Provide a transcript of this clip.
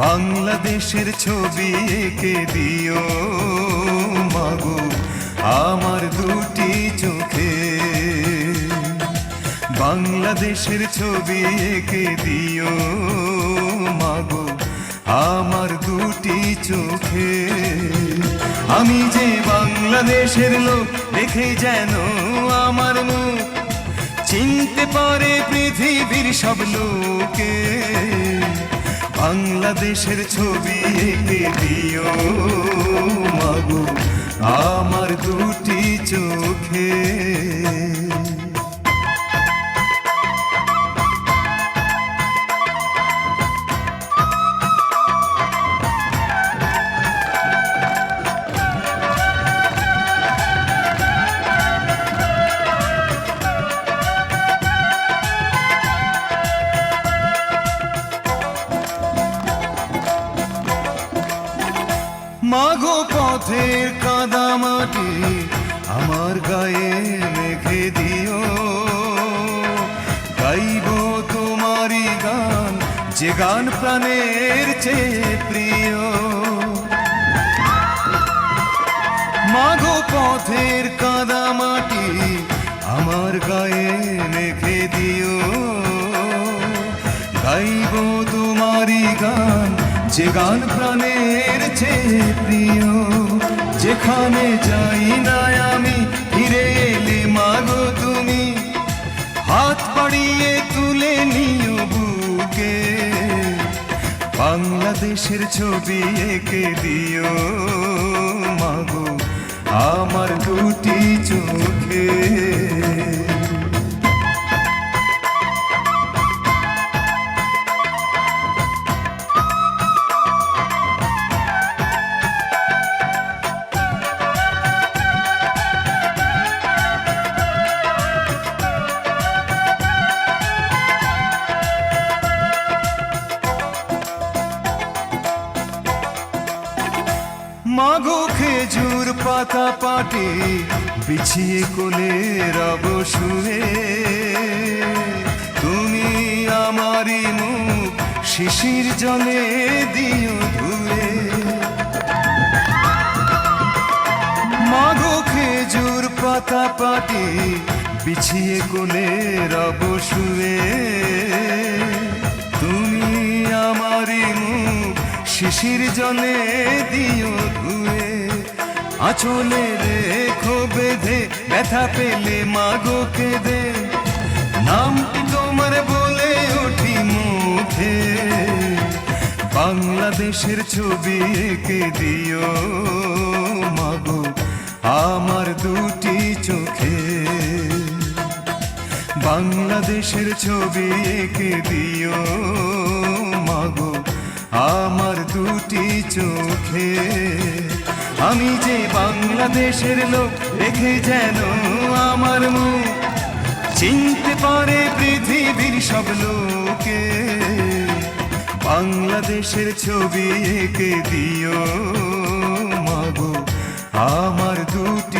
বাংলাদেশের ছবি এঁকে দিও মাগো আমার দুটি চোখে। বাংলাদেশের ছবি এঁকে দিও মাগো আমার দুটি চোখে। আমি যে বাংলাদেশের লোক দেখে যেন আমার মুখ চিনতে পারে পৃথিবীর সব লোকে। বাংলাদেশের ছবি এঁকে দিও মাগো আমার দুটি চোখে। মাগো পথের কাদা মাটি আমার গায়ে মেখে দিও, গাইব তোমারই গান যে গান প্রাণের চেয়ে প্রিয়। মাগো পথের কাদা মাটি আমার গায়ে মেখে দিও, গাইব তোমারই গান যে গান প্রাণের চেয়ে প্রিয়। যেখানে যাই না আমি ফিরে এলে মাগো তুমি হাত বাড়িয়ে তুলে নিও বুকে। বাংলাদেশের ছবি এঁকে দিও মাগো আমার দুটি চোখে। মাগো খেজুর পাতা পাটি বিছিয়ে কোলে রব শুয়ে, তুমি আমারই মুখ শিশির জলে দিও ধুয়ে। মাগো খেজুর পাতা পাটি বিছিয়ে কোলে রব শুয়ে, তুমি আমারই মুখ শিশির জলে দিও ধুয়ে। আঁচলে রেখো বেঁধে ব্যথা পেলে মাগো কেঁদে নামটি তোমার বলে উঠি মুখে। বাংলাদেশের ছবি এঁকে দিও মাগো আমার দুটি চোখে। বাংলাদেশের ছবি এঁকে দিও মাগো আমার দুটি চোখে। আমি যে বাংলাদেশের লোক দেখে যেন আমার মুখ চিনতে পারে পৃথিবীর সব লোকে। বাংলাদেশের ছবি এঁকে দিও মাগো আমার দুটি